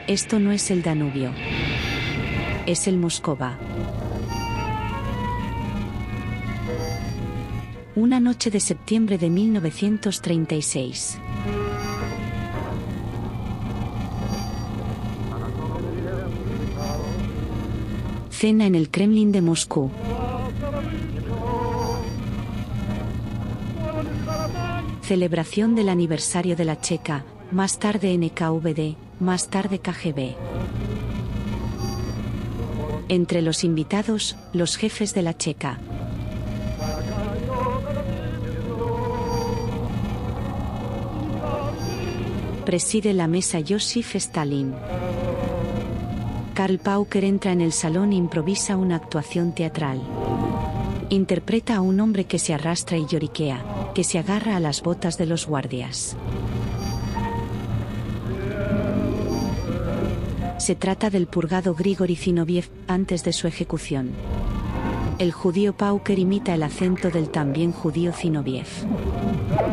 Esto no es el Danubio. Es el Moscova. Una noche de septiembre de 1936. Cena en el Kremlin de Moscú. Celebración del aniversario de la Checa, más tarde NKVD, más tarde KGB. Entre los invitados, los jefes de la Checa. Preside la mesa Joseph Stalin. Karl Pauker entra en el salón e improvisa una actuación teatral. Interpreta a un hombre que se arrastra y lloriquea, que se agarra a las botas de los guardias. Se trata del purgado Grigori Zinoviev, antes de su ejecución. El judío Pauker imita el acento del también judío Zinoviev.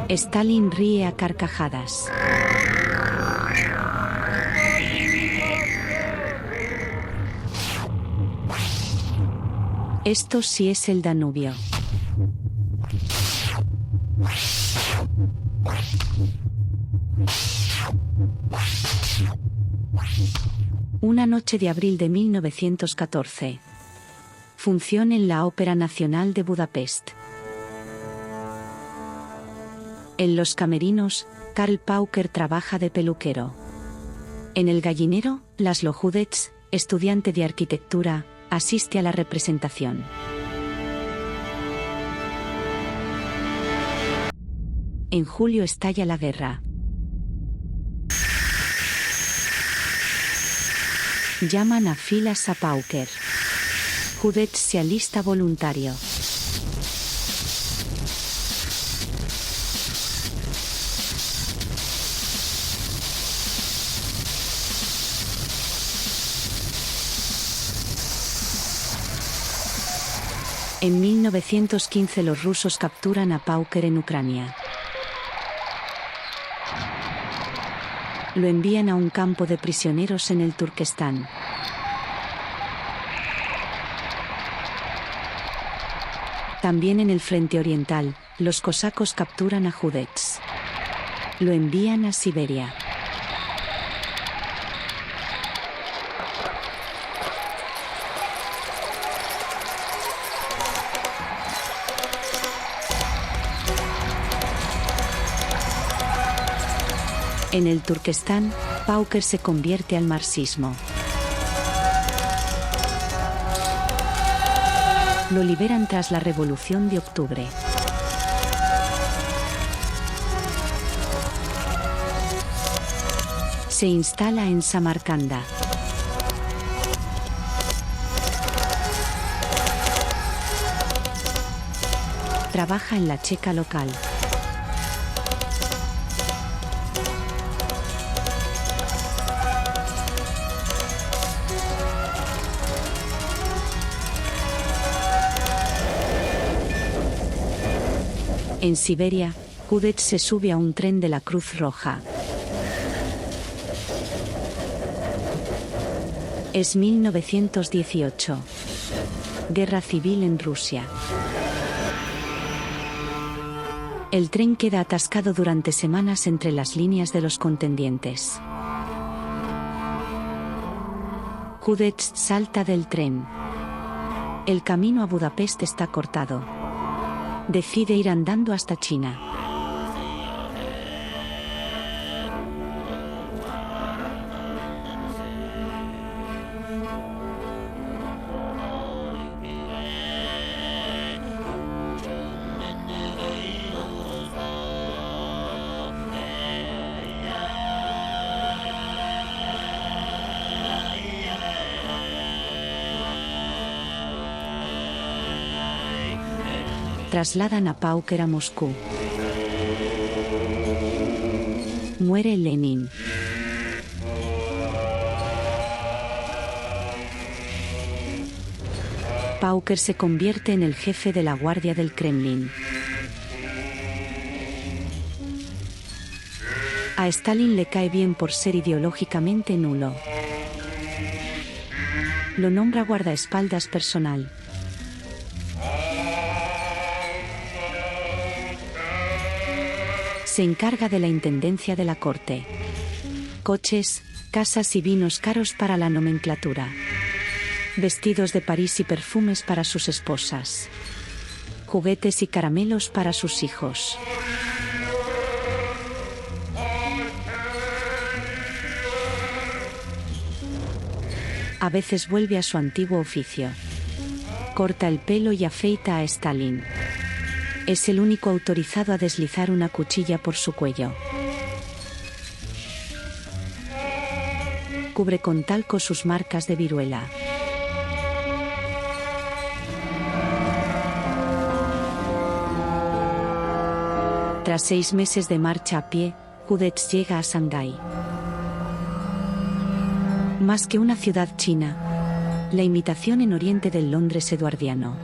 Stalin ríe a carcajadas. Esto sí es el Danubio. Una noche de abril de 1914. Función en la Ópera Nacional de Budapest. En los camerinos, Karl Pauker trabaja de peluquero. En el gallinero, Laszlo Hudec, estudiante de arquitectura, asiste a la representación. En julio estalla la guerra. Llaman a filas a Pauker. Hudec se alista voluntario. En 1915 los rusos capturan a Pauker en Ucrania. Lo envían a un campo de prisioneros en el Turquestán. También en el frente oriental, los cosacos capturan a Hudec. Lo envían a Siberia. En el Turquestán, Pauker se convierte al marxismo. Lo liberan tras la Revolución de Octubre. Se instala en Samarcanda. Trabaja en la Checa local. En Siberia, Hudec se sube a un tren de la Cruz Roja. Es 1918. Guerra civil en Rusia. El tren queda atascado durante semanas entre las líneas de los contendientes. Hudec salta del tren. El camino a Budapest está cortado. Decide ir andando hasta China. Trasladan a Pauker a Moscú. Muere Lenin. Pauker se convierte en el jefe de la Guardia del Kremlin. A Stalin le cae bien por ser ideológicamente nulo. Lo nombra guardaespaldas personal. Se encarga de la intendencia de la corte. Coches, casas y vinos caros para la nomenclatura. Vestidos de París y perfumes para sus esposas. Juguetes y caramelos para sus hijos. A veces vuelve a su antiguo oficio. Corta el pelo y afeita a Stalin. Es el único autorizado a deslizar una cuchilla por su cuello. Cubre con talco sus marcas de viruela. Tras 6 meses de marcha a pie, Hudetz llega a Shanghái. Más que una ciudad china, la imitación en Oriente del Londres eduardiano.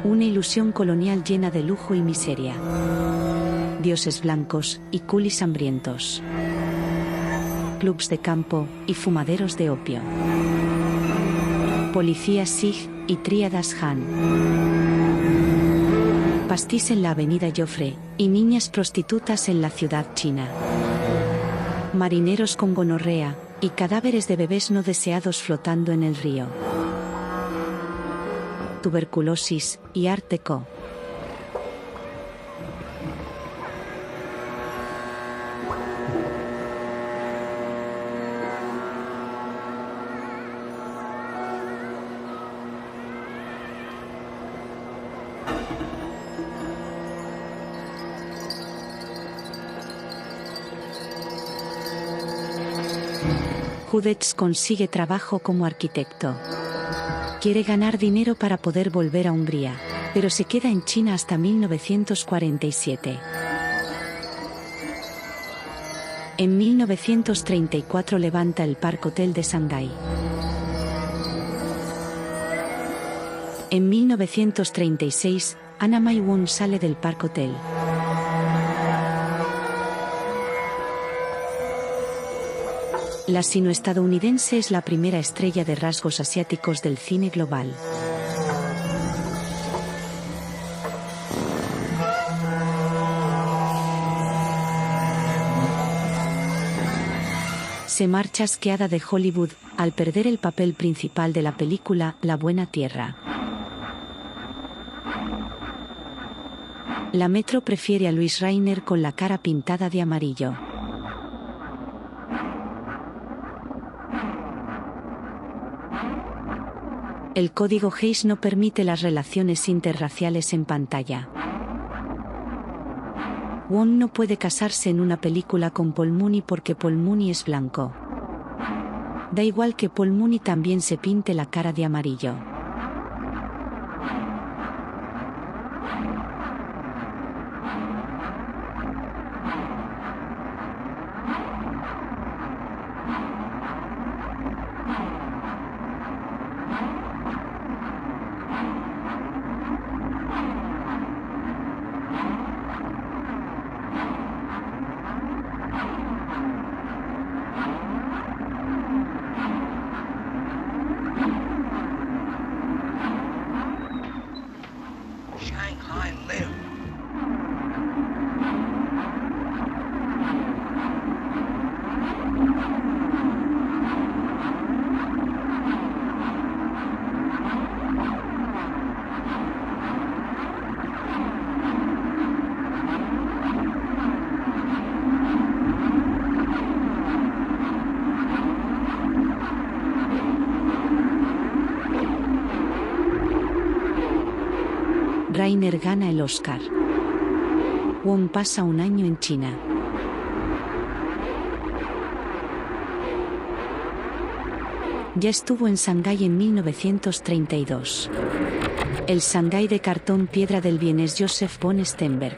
Una ilusión colonial llena de lujo y miseria. Dioses blancos y culis hambrientos. Clubs de campo y fumaderos de opio. Policías Sikh y tríadas Han. Pastís en la avenida Joffre y niñas prostitutas en la ciudad china. Marineros con gonorrea y cadáveres de bebés no deseados flotando en el río. Tuberculosis y Art Deco. Hudetz consigue trabajo como arquitecto. Quiere ganar dinero para poder volver a Hungría, pero se queda en China hasta 1947. En 1934 levanta el Park Hotel de Shanghái. En 1936, Anna May Won sale del Park Hotel. La sino-estadounidense es la primera estrella de rasgos asiáticos del cine global. Se marcha asqueada de Hollywood al perder el papel principal de la película La Buena Tierra. La Metro prefiere a Luis Rainer con la cara pintada de amarillo. El código Hays no permite las relaciones interraciales en pantalla. Won no puede casarse en una película con Paul Mooney porque Paul Mooney es blanco. Da igual que Paul Mooney también se pinte la cara de amarillo. Rainer gana el Oscar. Won pasa un año en China. Ya estuvo en Shanghái en 1932. El Shanghái de cartón piedra del bien es Joseph von Stenberg.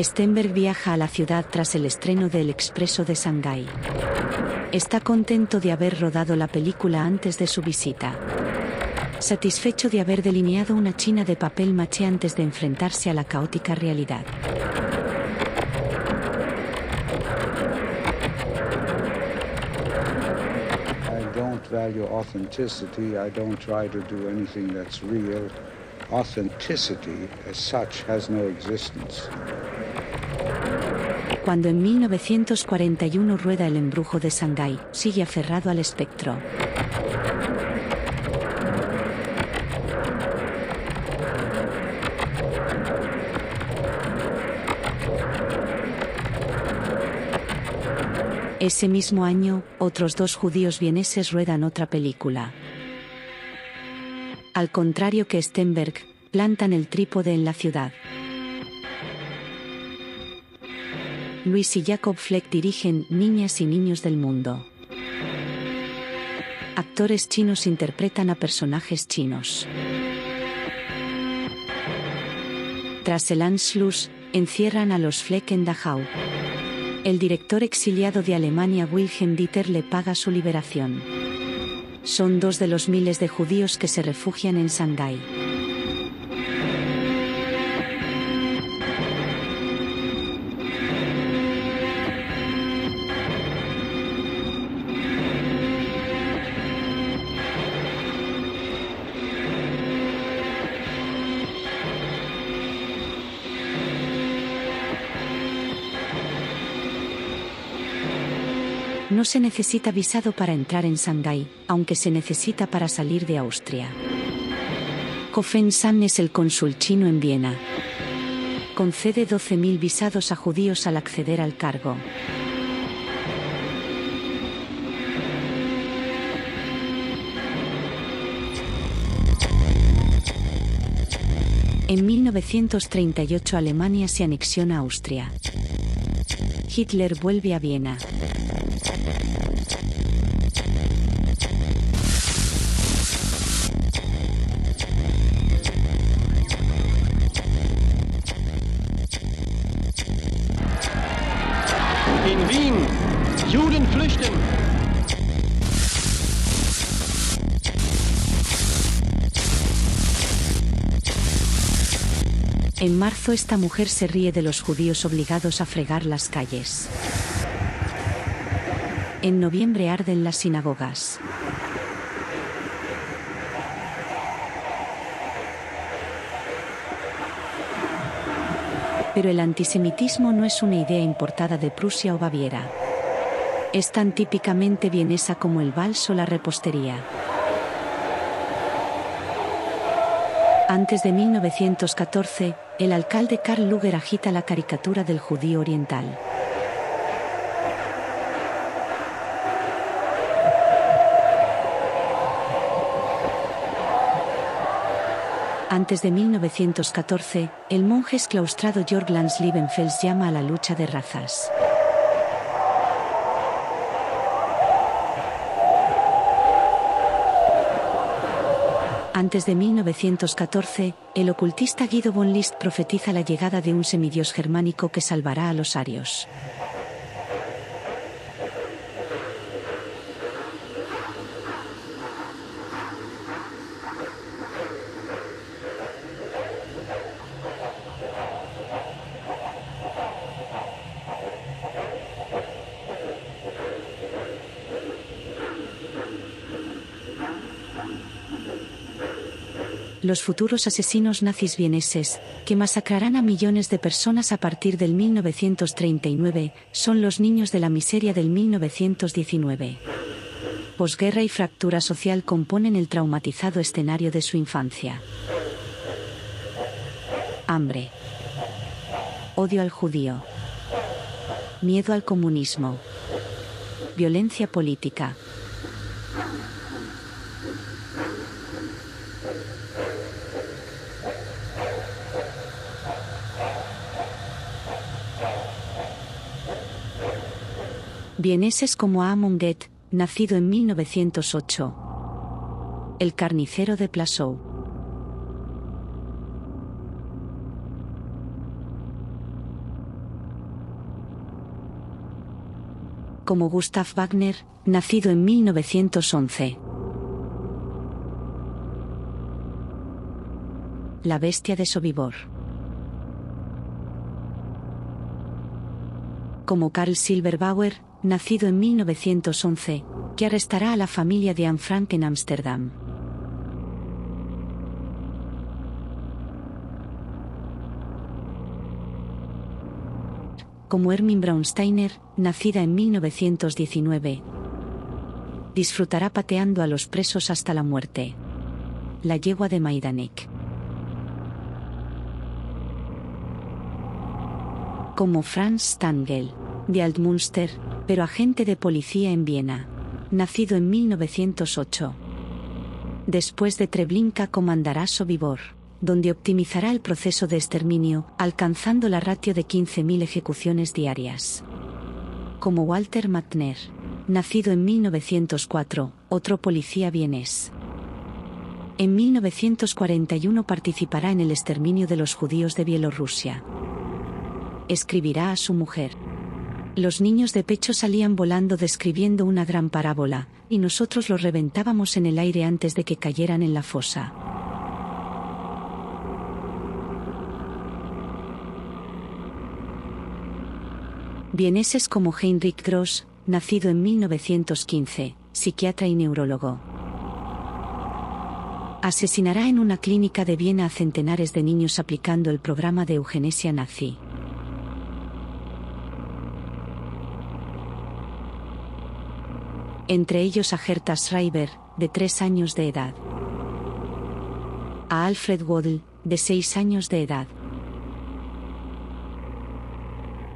Stenberg viaja a la ciudad tras el estreno de El Expreso de Shanghái. Está contento de haber rodado la película antes de su visita. Satisfecho de haber delineado una China de papel maché antes de enfrentarse a la caótica realidad. I don't value authenticity. I don't try to do anything that's real. Authenticity, as such, has no existence. Cuando en 1941 rueda El embrujo de Shanghái, sigue aferrado al espectro. Ese mismo año, otros 2 judíos vieneses ruedan otra película. Al contrario que Stenberg, plantan el trípode en la ciudad. Luis y Jacob Fleck dirigen Niñas y niños del mundo. Actores chinos interpretan a personajes chinos. Tras el Anschluss, encierran a los Fleck en Dachau. El director exiliado de Alemania Wilhelm Dieter le paga su liberación. Son 2 de los miles de judíos que se refugian en Shanghái. No se necesita visado para entrar en Shanghái, aunque se necesita para salir de Austria. Kofen San es el cónsul chino en Viena. Concede 12.000 visados a judíos al acceder al cargo. En 1938 Alemania se anexiona a Austria. Hitler vuelve a Viena. In Wien, Juden flüchten. En marzo esta mujer se ríe de los judíos obligados a fregar las calles. En noviembre arden las sinagogas. Pero el antisemitismo no es una idea importada de Prusia o Baviera. Es tan típicamente vienesa como el vals o la repostería. Antes de 1914, el alcalde Karl Lueger agita la caricatura del judío oriental. Antes de 1914, el monje exclaustrado Jörg Lans Liebenfels llama a la lucha de razas. Antes de 1914, el ocultista Guido von List profetiza la llegada de un semidios germánico que salvará a los arios. Los futuros asesinos nazis vieneses, que masacrarán a millones de personas a partir del 1939, son los niños de la miseria del 1919. Posguerra y fractura social componen el traumatizado escenario de su infancia. Hambre. Odio al judío. Miedo al comunismo. Violencia política. Vieneses como Amon Get, nacido en 1908. El carnicero de Plaszow. como Gustav Wagner, nacido en 1911. La bestia de Sobibor. Como Karl Silberbauer, nacido en 1911, que arrestará a la familia de Anne Frank en Ámsterdam. Como Ermin Braunsteiner, nacida en 1919. Disfrutará pateando a los presos hasta la muerte. La yegua de Majdanek. Como Franz Stangl, de Altmünster, pero agente de policía en Viena. Nacido en 1908. Después de Treblinka comandará Sobibor, donde optimizará el proceso de exterminio, alcanzando la ratio de 15.000 ejecuciones diarias. Como Walter Mattner, nacido en 1904, otro policía vienés. En 1941 participará en el exterminio de los judíos de Bielorrusia. Escribirá a su mujer: los niños de pecho salían volando describiendo una gran parábola, y nosotros los reventábamos en el aire antes de que cayeran en la fosa. Vieneses como Heinrich Gross, nacido en 1915, psiquiatra y neurólogo. Asesinará en una clínica de Viena a centenares de niños aplicando el programa de eugenesia nazi. Entre ellos a Hertha Schreiber, de 3 años de edad. A Alfred Wödl, de 6 años de edad.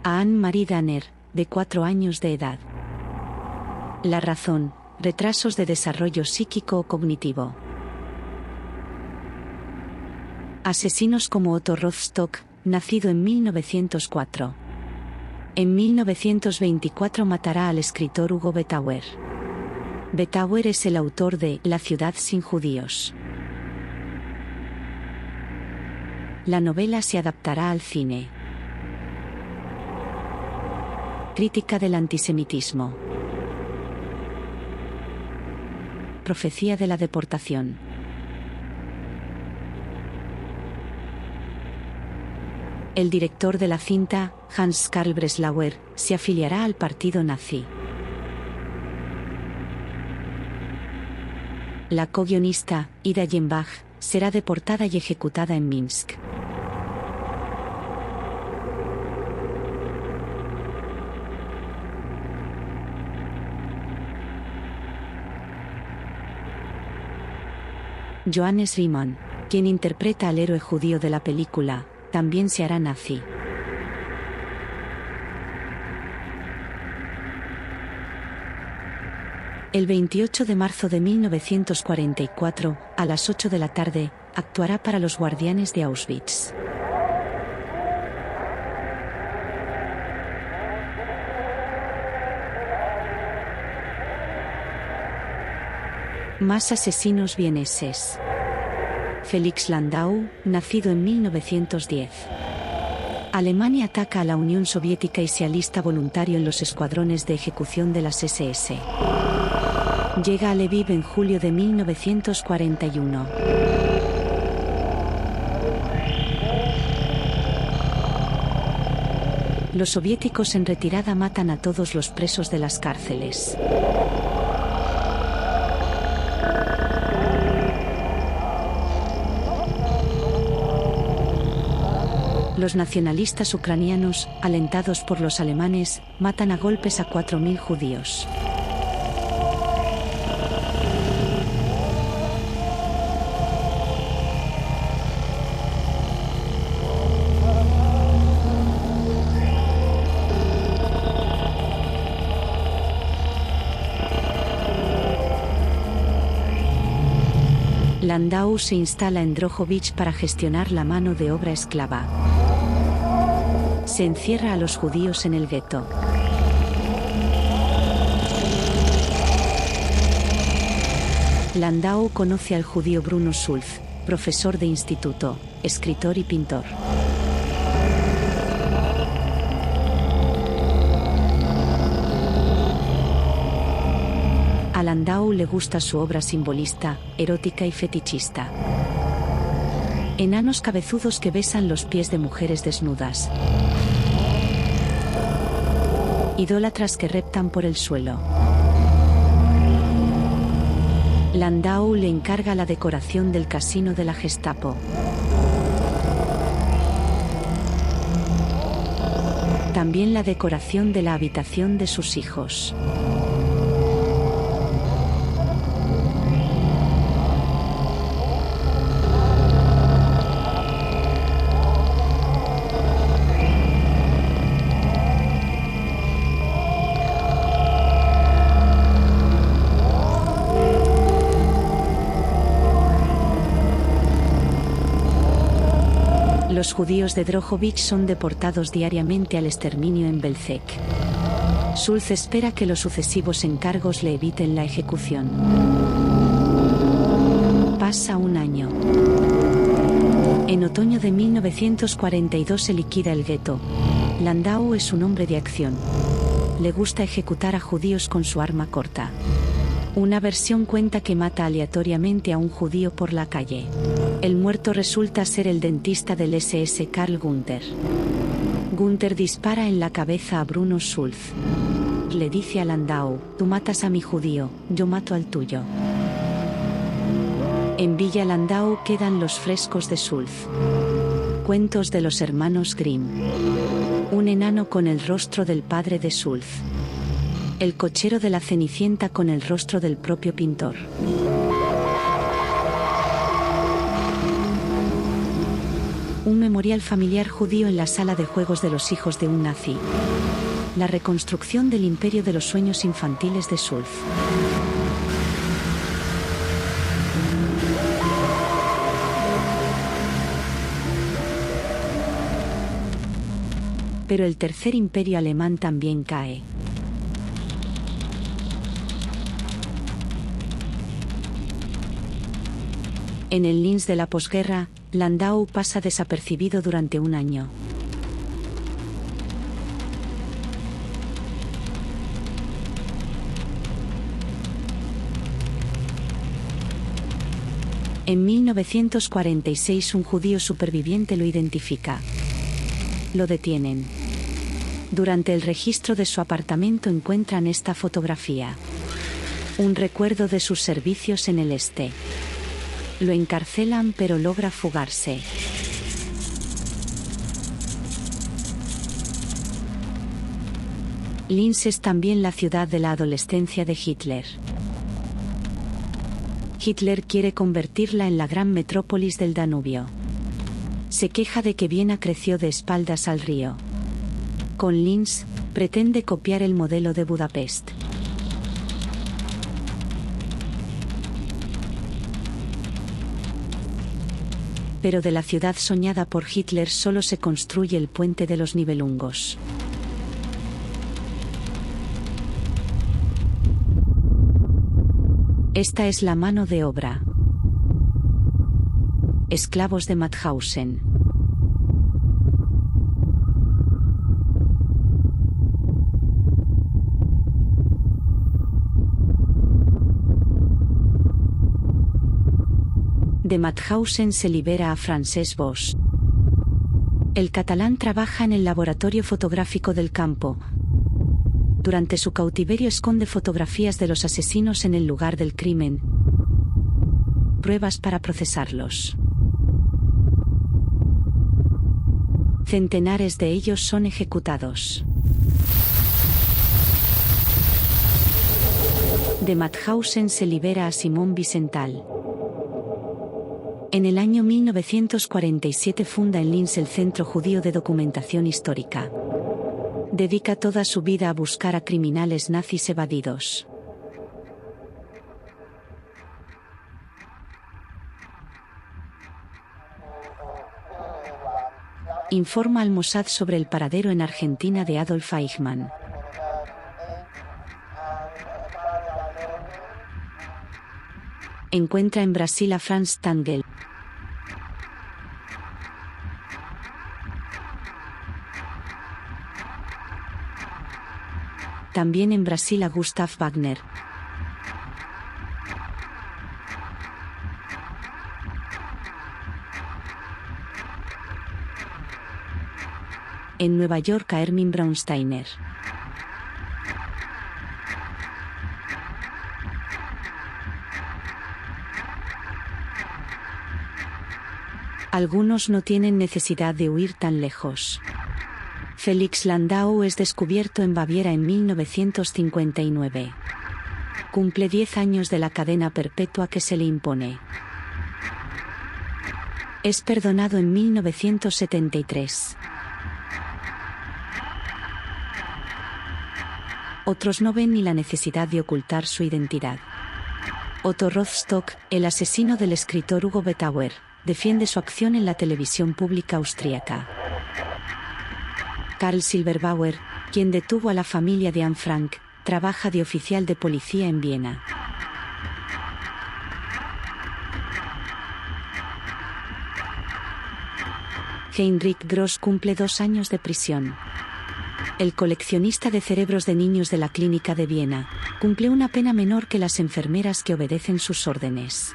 A Anne-Marie Danner, de 4 años de edad. La razón: retrasos de desarrollo psíquico o cognitivo. Asesinos como Otto Rostock, nacido en 1904. En 1924 matará al escritor Hugo Betauer. Betauer es el autor de La ciudad sin judíos. La novela se adaptará al cine. Crítica del antisemitismo. Profecía de la deportación. El director de la cinta, Hans Karl Breslauer, se afiliará al partido nazi. La co-guionista, Ida Jenbach, será deportada y ejecutada en Minsk. Johannes Riemann, quien interpreta al héroe judío de la película, también se hará nazi. El 28 de marzo de 1944, a las 8 de la tarde, actuará para los guardianes de Auschwitz. Más asesinos vieneses. Felix Landau, nacido en 1910. Alemania ataca a la Unión Soviética y se alista voluntario en los escuadrones de ejecución de las SS. Llega a Lviv en julio de 1941. Los soviéticos en retirada matan a todos los presos de las cárceles. Los nacionalistas ucranianos, alentados por los alemanes, matan a golpes a 4.000 judíos. Landau se instala en Drohobych para gestionar la mano de obra esclava. Se encierra a los judíos en el gueto. Landau conoce al judío Bruno Schulz, profesor de instituto, escritor y pintor. A Landau le gusta su obra simbolista, erótica y fetichista. Enanos cabezudos que besan los pies de mujeres desnudas. Idólatras que reptan por el suelo. Landau le encarga la decoración del casino de la Gestapo. También la decoración de la habitación de sus hijos. Los judíos de Drohobych son deportados diariamente al exterminio en Belzec. Schulz espera que los sucesivos encargos le eviten la ejecución. Pasa un año. En otoño de 1942 se liquida el gueto. Landau es un hombre de acción. Le gusta ejecutar a judíos con su arma corta. Una versión cuenta que mata aleatoriamente a un judío por la calle. El muerto resulta ser el dentista del SS Karl Gunther. Gunther dispara en la cabeza a Bruno Schulz. Le dice a Landau: tú matas a mi judío, yo mato al tuyo. En Villa Landau quedan los frescos de Schulz. Cuentos de los hermanos Grimm. Un enano con el rostro del padre de Schulz. El cochero de la Cenicienta con el rostro del propio pintor. Un memorial familiar judío en la sala de juegos de los hijos de un nazi. La reconstrucción del imperio de los sueños infantiles de Schulz. Pero el tercer imperio alemán también cae. En el Linz de la posguerra, Landau pasa desapercibido durante un año. En 1946 un judío superviviente lo identifica. Lo detienen. Durante el registro de su apartamento encuentran esta fotografía. Un recuerdo de sus servicios en el este. Lo encarcelan pero logra fugarse. Linz es también la ciudad de la adolescencia de Hitler. Hitler quiere convertirla en la gran metrópolis del Danubio. Se queja de que Viena creció de espaldas al río. Con Linz, pretende copiar el modelo de Budapest. Pero de la ciudad soñada por Hitler solo se construye el puente de los Nibelungos. Esta es la mano de obra. Esclavos de Mauthausen. De Mauthausen se libera a Francesc Boix. El catalán trabaja en el laboratorio fotográfico del campo. Durante su cautiverio esconde fotografías de los asesinos en el lugar del crimen. Pruebas para procesarlos. Centenares de ellos son ejecutados. De Mauthausen se libera a Simón Wiesenthal. En el año 1947 funda en Linz el Centro Judío de Documentación Histórica. Dedica toda su vida a buscar a criminales nazis evadidos. Informa al Mossad sobre el paradero en Argentina de Adolf Eichmann. Encuentra en Brasil a Franz Tangl. También en Brasil a Gustav Wagner. en Nueva York a Ermin Braunsteiner. Algunos no tienen necesidad de huir tan lejos. Felix Landau es descubierto en Baviera en 1959. Cumple 10 años de la cadena perpetua que se le impone. Es perdonado en 1973. Otros no ven ni la necesidad de ocultar su identidad. Otto Rostock, el asesino del escritor Hugo Betauer, defiende su acción en la televisión pública austríaca. Karl Silberbauer, quien detuvo a la familia de Anne Frank, trabaja de oficial de policía en Viena. Heinrich Gross cumple 2 años de prisión. El coleccionista de cerebros de niños de la clínica de Viena cumple una pena menor que las enfermeras que obedecen sus órdenes.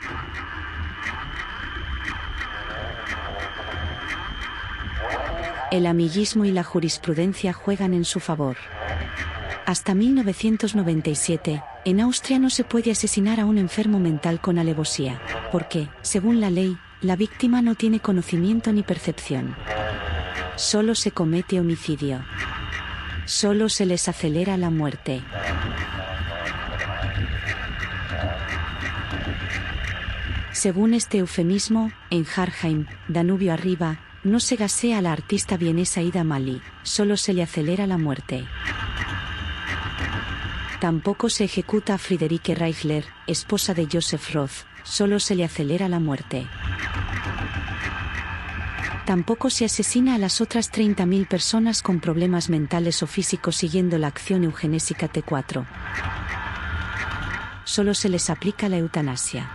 El amiguismo y la jurisprudencia juegan en su favor. Hasta 1997, en Austria no se puede asesinar a un enfermo mental con alevosía, porque, según la ley, la víctima no tiene conocimiento ni percepción. Solo se comete homicidio. Solo se les acelera la muerte. Según este eufemismo, en Harheim, Danubio arriba, no se gasea a la artista vienesa Ida Mali, solo se le acelera la muerte. Tampoco se ejecuta a Friederike Reichler, esposa de Joseph Roth, solo se le acelera la muerte. Tampoco se asesina a las otras 30.000 personas con problemas mentales o físicos siguiendo la acción eugenésica T4. Solo se les aplica la eutanasia.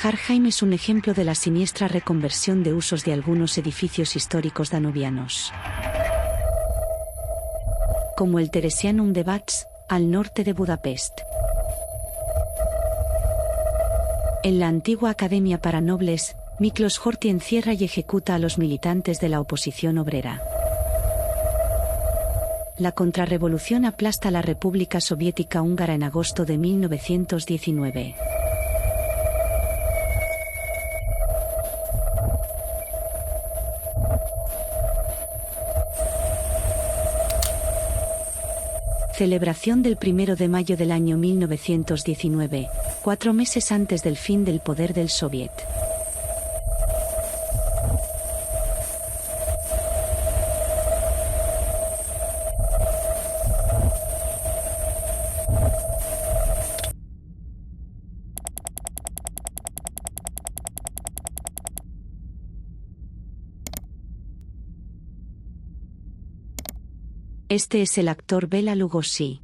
Harheim es un ejemplo de la siniestra reconversión de usos de algunos edificios históricos danubianos. Como el Theresianum de Batz, al norte de Budapest. En la antigua Academia para Nobles, Miklos Horthy encierra y ejecuta a los militantes de la oposición obrera. La contrarrevolución aplasta a la República Soviética Húngara en agosto de 1919. Celebración del 1 de mayo del año 1919, 4 meses antes del fin del poder del Soviet. Este es el actor Bela Lugosi.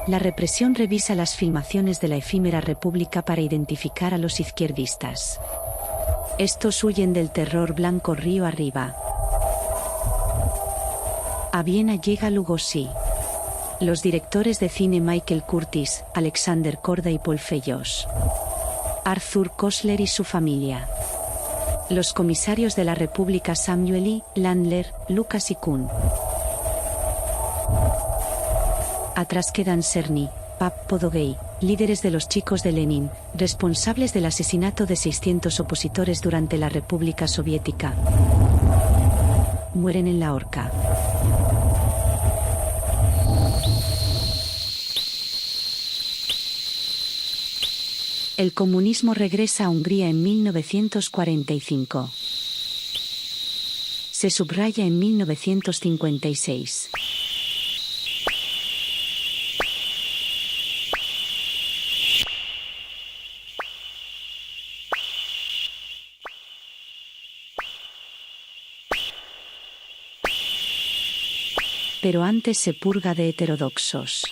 La represión revisa las filmaciones de la efímera república para identificar a los izquierdistas. Estos huyen del terror blanco río arriba. A Viena llega Lugosi. Los directores de cine Michael Curtis, Alexander Korda y Paul Fellows. Arthur Koestler y su familia. Los comisarios de la República Samuel Landler, Lucas y Kuhn. Atrás quedan Cerny, Pap Podogay, líderes de los chicos de Lenin, responsables del asesinato de 600 opositores durante la República Soviética. Mueren en la horca. El comunismo regresa a Hungría en 1945. Se subraya en 1956. Pero antes se purga de heterodoxos.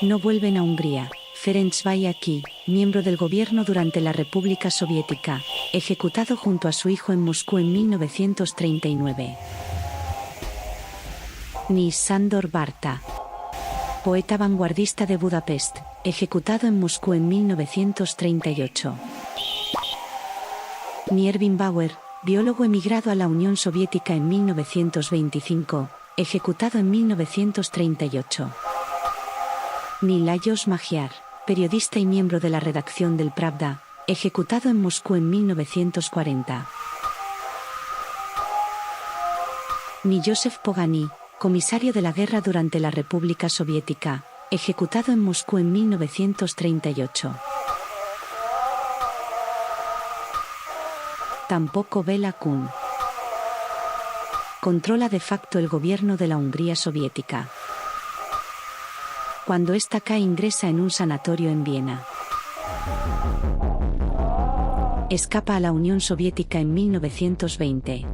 No vuelven a Hungría. Ferenc Vallaki, miembro del gobierno durante la República Soviética, ejecutado junto a su hijo en Moscú en 1939. Ni Sándor Barta, poeta vanguardista de Budapest, ejecutado en Moscú en 1938. Ni Erwin Bauer, biólogo emigrado a la Unión Soviética en 1925, ejecutado en 1938. Ni Lajos Magyar, periodista y miembro de la redacción del Pravda, ejecutado en Moscú en 1940. Ni Joseph Pogani, comisario de la guerra durante la República Soviética, ejecutado en Moscú en 1938. Tampoco Bela Kun. Controla de facto el gobierno de la Hungría soviética. Cuando esta cae ingresa en un sanatorio en Viena. Escapa a la Unión Soviética en 1920.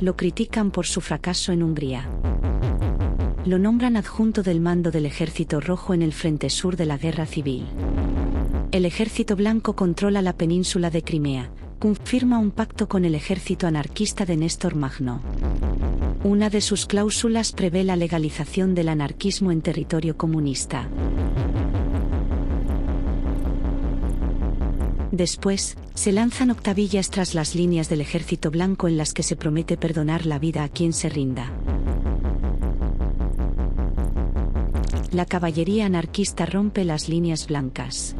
Lo critican por su fracaso en Hungría. Lo nombran adjunto del mando del Ejército Rojo en el frente sur de la Guerra Civil. El Ejército Blanco controla la península de Crimea. Firma un pacto con el ejército anarquista de Néstor Magno. Una de sus cláusulas prevé la legalización del anarquismo en territorio comunista. Después, se lanzan octavillas tras las líneas del Ejército Blanco en las que se promete perdonar la vida a quien se rinda. La caballería anarquista rompe las líneas blancas.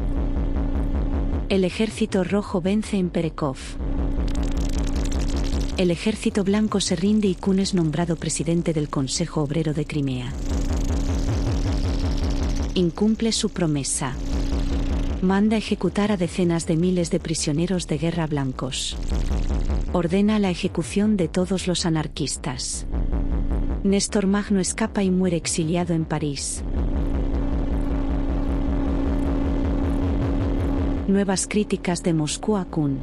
El Ejército Rojo vence en Perekov. El Ejército Blanco se rinde y Kun es nombrado presidente del Consejo Obrero de Crimea. Incumple su promesa. Manda ejecutar a decenas de miles de prisioneros de guerra blancos. Ordena la ejecución de todos los anarquistas. Néstor Magno escapa y muere exiliado en París. Nuevas críticas de Moscú a Kun.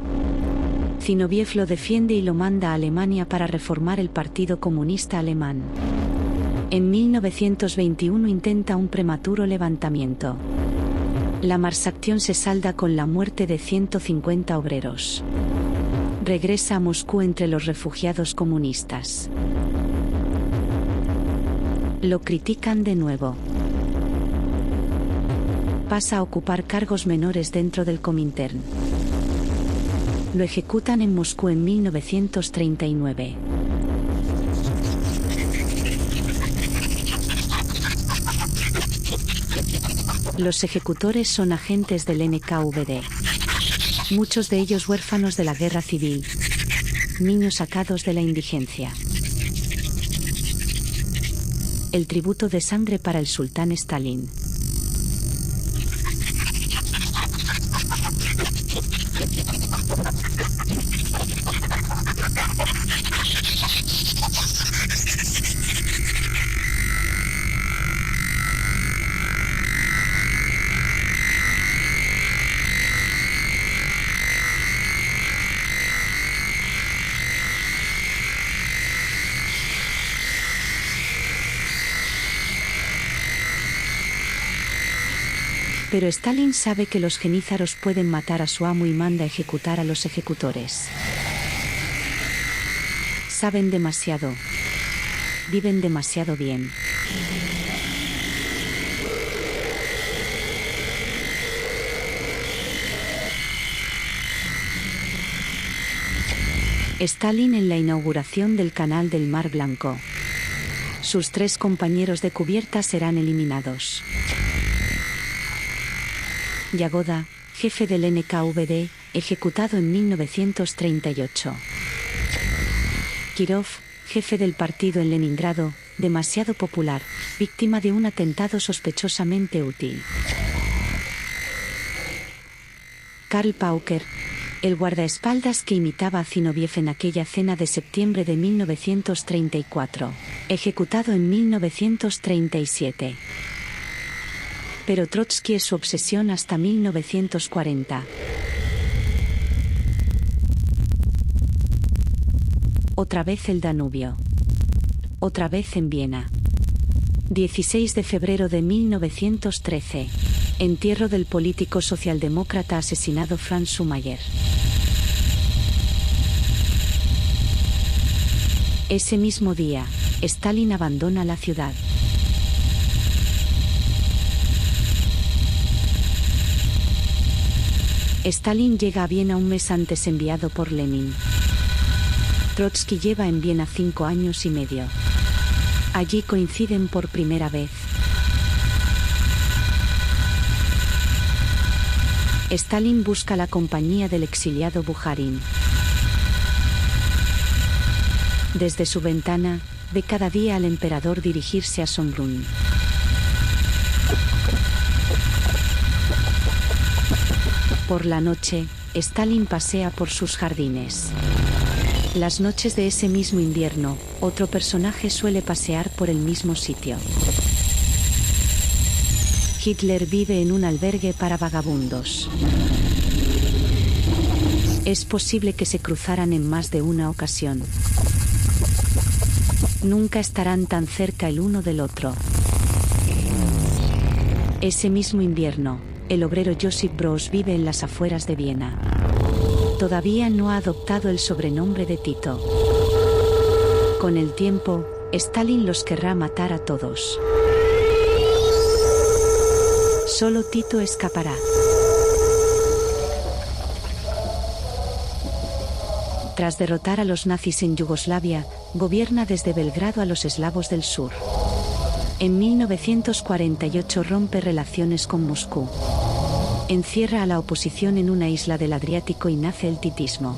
Zinoviev lo defiende y lo manda a Alemania para reformar el Partido Comunista Alemán. En 1921 intenta un prematuro levantamiento. La Marsacción se salda con la muerte de 150 obreros. Regresa a Moscú entre los refugiados comunistas. Lo critican de nuevo. Pasa a ocupar cargos menores dentro del Comintern. Lo ejecutan en Moscú en 1939. Los ejecutores son agentes del NKVD. Muchos de ellos huérfanos de la guerra civil. Niños sacados de la indigencia. El tributo de sangre para el sultán Stalin. Pero Stalin sabe que los genízaros pueden matar a su amo y manda ejecutar a los ejecutores. Saben demasiado. Viven demasiado bien. Stalin en la inauguración del Canal del Mar Blanco. Sus 3 compañeros de cubierta serán eliminados. Yagoda, jefe del NKVD, ejecutado en 1938. Kirov, jefe del partido en Leningrado, demasiado popular, víctima de un atentado sospechosamente útil. Karl Pauker, el guardaespaldas que imitaba a Zinoviev en aquella cena de septiembre de 1934, ejecutado en 1937. Pero Trotsky es su obsesión hasta 1940. Otra vez el Danubio. Otra vez en Viena. 16 de febrero de 1913. Entierro del político socialdemócrata asesinado Franz Schumacher. Ese mismo día, Stalin abandona la ciudad. Stalin llega a Viena un mes antes enviado por Lenin. Trotsky lleva en Viena 5 años y medio. Allí coinciden por primera vez. Stalin busca la compañía del exiliado Bukharin. Desde su ventana, ve cada día al emperador dirigirse a Schönbrunn. Por la noche, Stalin pasea por sus jardines. Las noches de ese mismo invierno, otro personaje suele pasear por el mismo sitio. Hitler vive en un albergue para vagabundos. Es posible que se cruzaran en más de una ocasión. Nunca estarán tan cerca el uno del otro. Ese mismo invierno, el obrero Josip Broz vive en las afueras de Viena. Todavía no ha adoptado el sobrenombre de Tito. Con el tiempo, Stalin los querrá matar a todos. Solo Tito escapará. Tras derrotar a los nazis en Yugoslavia, gobierna desde Belgrado a los eslavos del sur. En 1948 rompe relaciones con Moscú. Encierra a la oposición en una isla del Adriático y nace el titismo.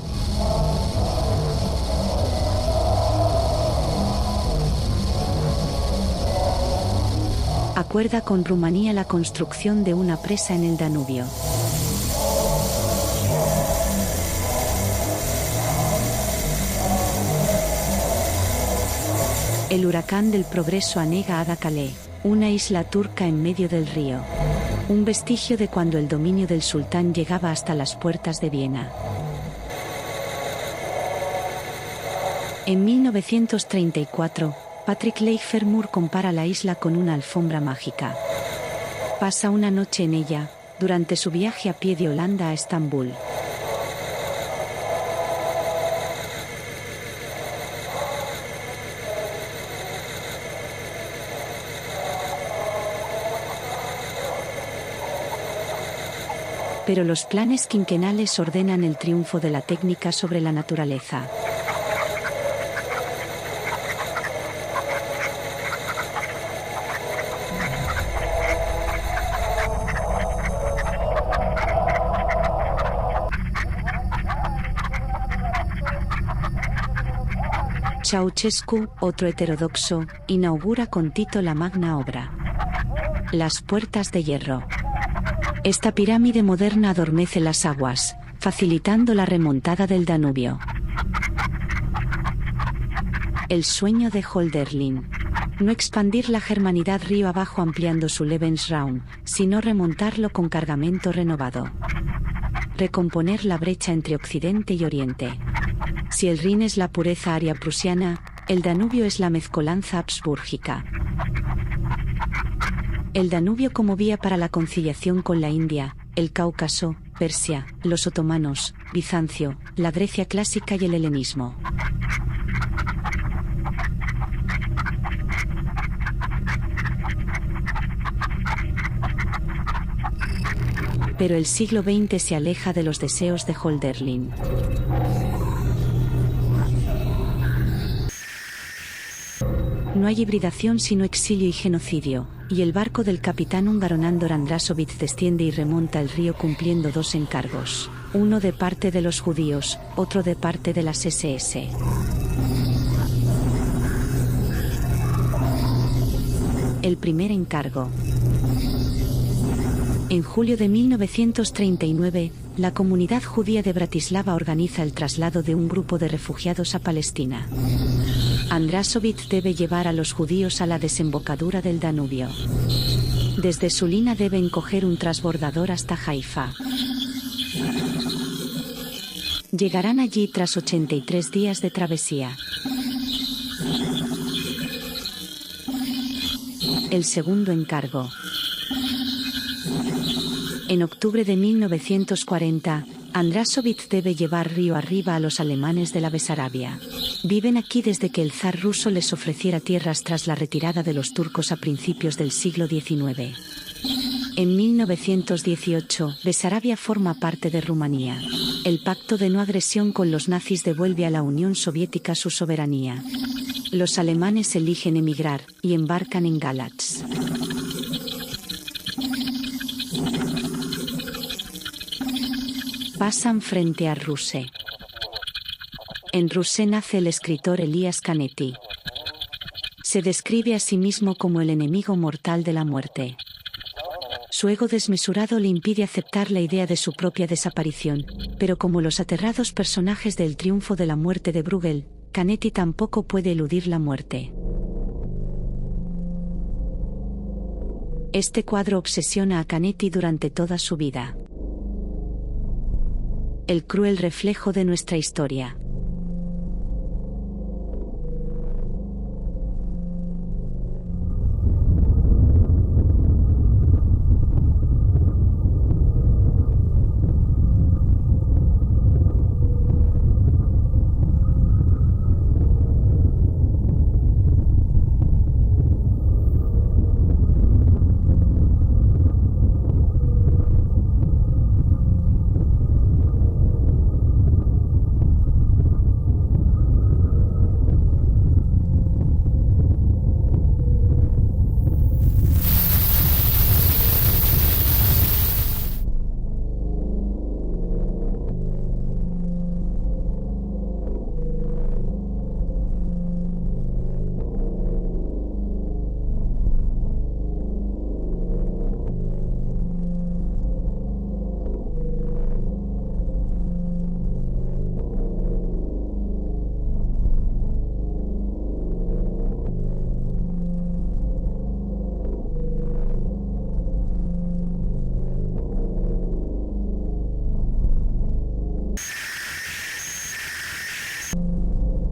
Acuerda con Rumanía la construcción de una presa en el Danubio. El huracán del progreso anega Ada Calais, una isla turca en medio del río. Un vestigio de cuando el dominio del sultán llegaba hasta las puertas de Viena. En 1934, Patrick Leigh-Fermor compara la isla con una alfombra mágica. Pasa una noche en ella, durante su viaje a pie de Holanda a Estambul. Pero los planes quinquenales ordenan el triunfo de la técnica sobre la naturaleza. Ceausescu, otro heterodoxo, inaugura con Tito la magna obra. Las puertas de hierro. Esta pirámide moderna adormece las aguas, facilitando la remontada del Danubio. El sueño de Hölderlin. No expandir la germanidad río abajo ampliando su Lebensraum, sino remontarlo con cargamento renovado. Recomponer la brecha entre Occidente y Oriente. Si el Rin es la pureza aria prusiana, el Danubio es la mezcolanza habsbúrgica. El Danubio como vía para la conciliación con la India, el Cáucaso, Persia, los otomanos, Bizancio, la Grecia clásica y el helenismo. Pero el siglo XX se aleja de los deseos de Hölderlin. No hay hibridación sino exilio y genocidio, y el barco del capitán húngaro Nándor Andrássovich desciende y remonta el río cumpliendo dos encargos, uno de parte de los judíos, otro de parte de las SS. El primer encargo. En julio de 1939, la comunidad judía de Bratislava organiza el traslado de un grupo de refugiados a Palestina. Andrássovich debe llevar a los judíos a la desembocadura del Danubio. Desde Sulina deben coger un transbordador hasta Haifa. Llegarán allí tras 83 días de travesía. El segundo encargo. En octubre de 1940, Andrašović debe llevar río arriba a los alemanes de la Besarabia. Viven aquí desde que el zar ruso les ofreciera tierras tras la retirada de los turcos a principios del siglo XIX. En 1918, Besarabia forma parte de Rumanía. El pacto de no agresión con los nazis devuelve a la Unión Soviética su soberanía. Los alemanes eligen emigrar y embarcan en Galatz. Pasan frente a Russe. En Russe nace el escritor Elias Canetti. Se describe a sí mismo como el enemigo mortal de la muerte. Su ego desmesurado le impide aceptar la idea de su propia desaparición, pero como los aterrados personajes del Triunfo de la Muerte de Bruegel, Canetti tampoco puede eludir la muerte. Este cuadro obsesiona a Canetti durante toda su vida. El cruel reflejo de nuestra historia.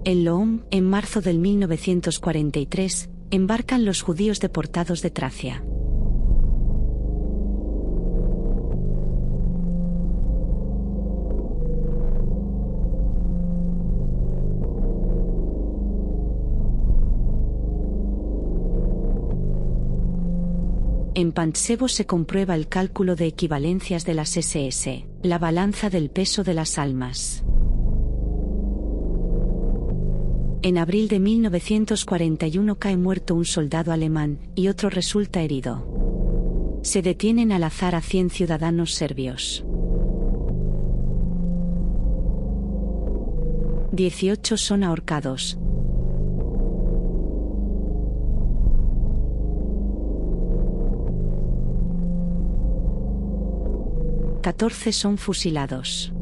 En Loom, en marzo del 1943, embarcan los judíos deportados de Tracia. En Pantsevo se comprueba el cálculo de equivalencias de las SS, la balanza del peso de las almas. En abril de 1941 cae muerto un soldado alemán, y otro resulta herido. Se detienen al azar a 100 ciudadanos serbios. 18 son ahorcados. ...14 son fusilados.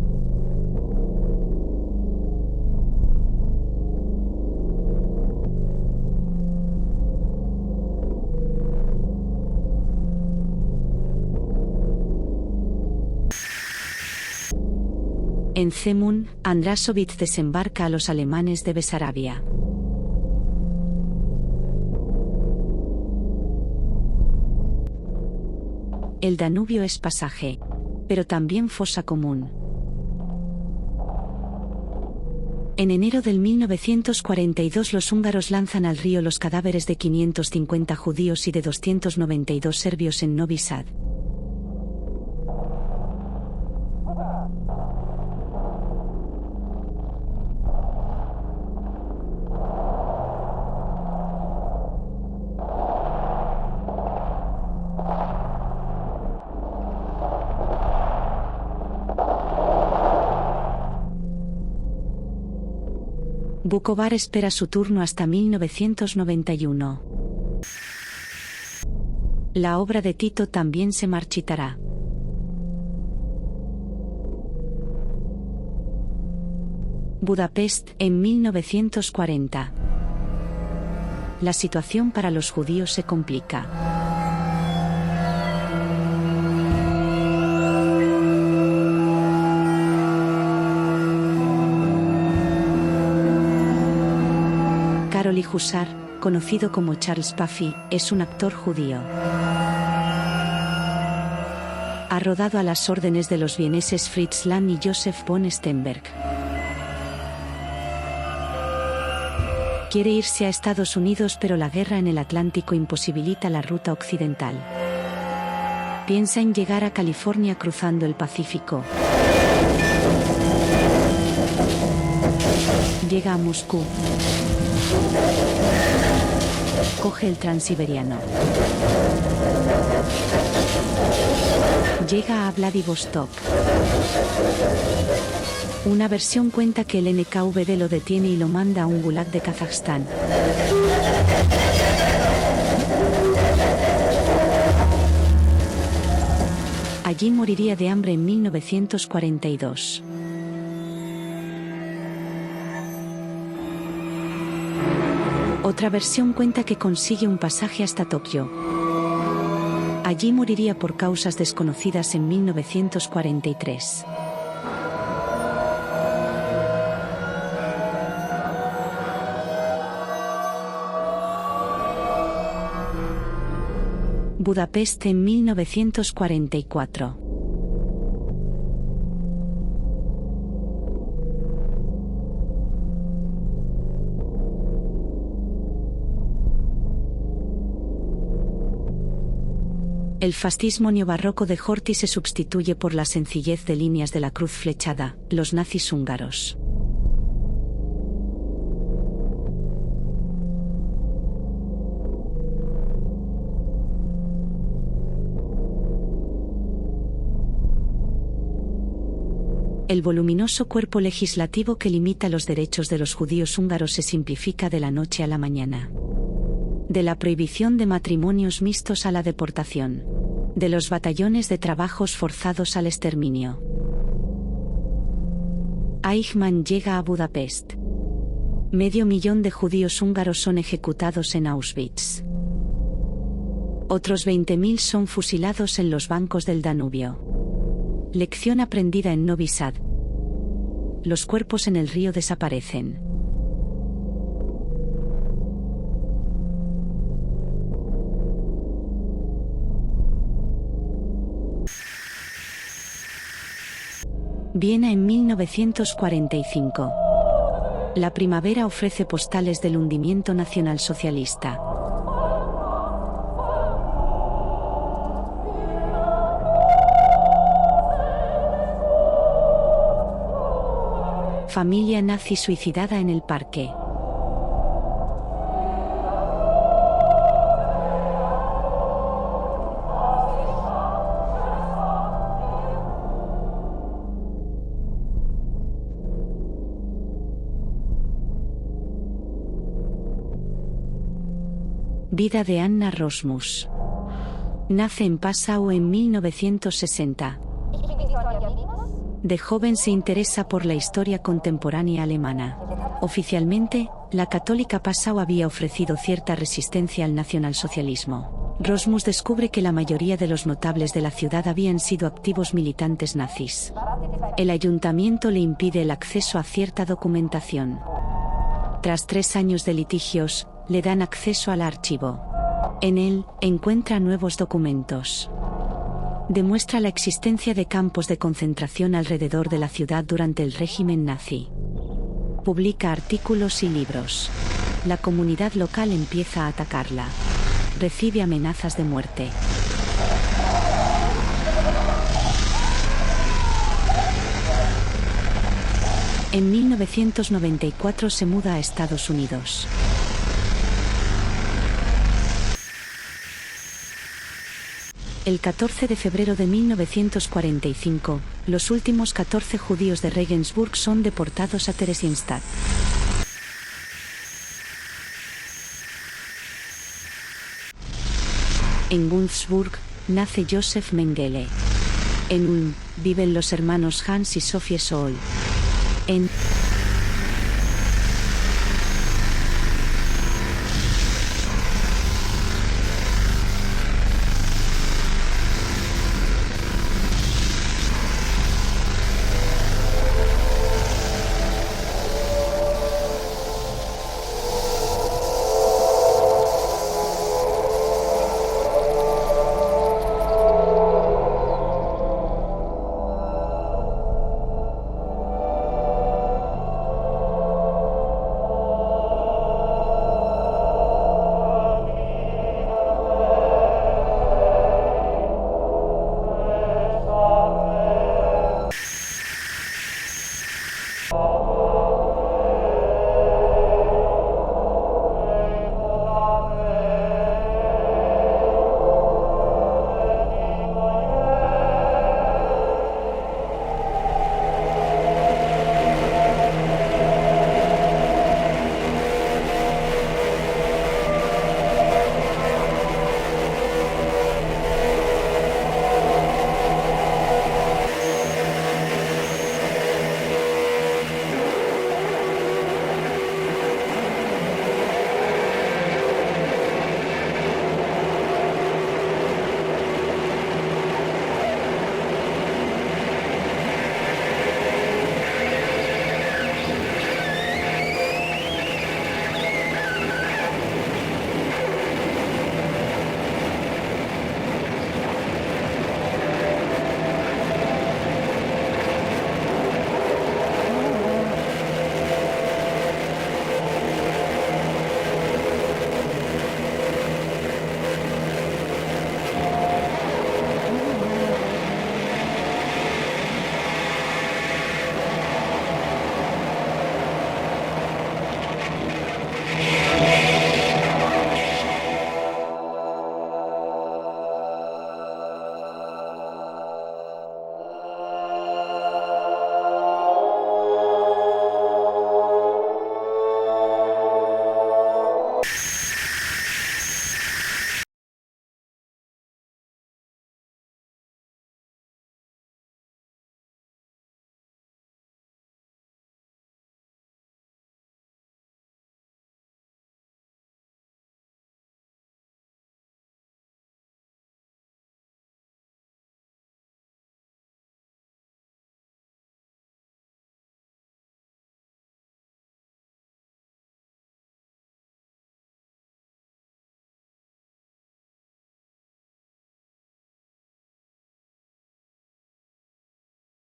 En Zemun, Andrašović desembarca a los alemanes de Besarabia. El Danubio es pasaje, pero también fosa común. En enero del 1942 los húngaros lanzan al río los cadáveres de 550 judíos y de 292 serbios en Novi Sad. Vukovar espera su turno hasta 1991. La obra de Tito también se marchitará. Budapest, en 1940. La situación para los judíos se complica. Charlie Hussar, conocido como Charles Puffy, es un actor judío. Ha rodado a las órdenes de los vieneses Fritz Lang y Joseph von Sternberg. Quiere irse a Estados Unidos, pero la guerra en el Atlántico imposibilita la ruta occidental. Piensa en llegar a California cruzando el Pacífico. Llega a Moscú. Coge el Transiberiano. Llega a Vladivostok. Una versión cuenta que el NKVD lo detiene y lo manda a un gulag de Kazajstán. Allí moriría de hambre en 1942. Otra versión cuenta que consigue un pasaje hasta Tokio. Allí moriría por causas desconocidas en 1943. Budapest en 1944. El fascismo neobarroco de Horthy se sustituye por la sencillez de líneas de la cruz flechada, los nazis húngaros. El voluminoso cuerpo legislativo que limita los derechos de los judíos húngaros se simplifica de la noche a la mañana. De la prohibición de matrimonios mixtos a la deportación. De los batallones de trabajos forzados al exterminio. Eichmann llega a Budapest. 500.000 de judíos húngaros son ejecutados en Auschwitz. Otros 20.000 son fusilados en los bancos del Danubio. Lección aprendida en Novi Sad. Los cuerpos en el río desaparecen. Viena en 1945. La primavera ofrece postales del hundimiento nacionalsocialista. Familia nazi suicidada en el parque. Vida de Anna Rosmus. Nace en Passau en 1960. De joven se interesa por la historia contemporánea alemana. Oficialmente, la católica Passau había ofrecido cierta resistencia al nacionalsocialismo. Rosmus descubre que la mayoría de los notables de la ciudad habían sido activos militantes nazis. El ayuntamiento le impide el acceso a cierta documentación. Tras 3 años de litigios, le dan acceso al archivo. En él, encuentra nuevos documentos. Demuestra la existencia de campos de concentración alrededor de la ciudad durante el régimen nazi. Publica artículos y libros. La comunidad local empieza a atacarla. Recibe amenazas de muerte. En 1994 se muda a Estados Unidos. El 14 de febrero de 1945, los últimos 14 judíos de Regensburg son deportados a Theresienstadt. En Würzburg, nace Joseph Mengele. En Ulm, viven los hermanos Hans y Sophie Scholl. En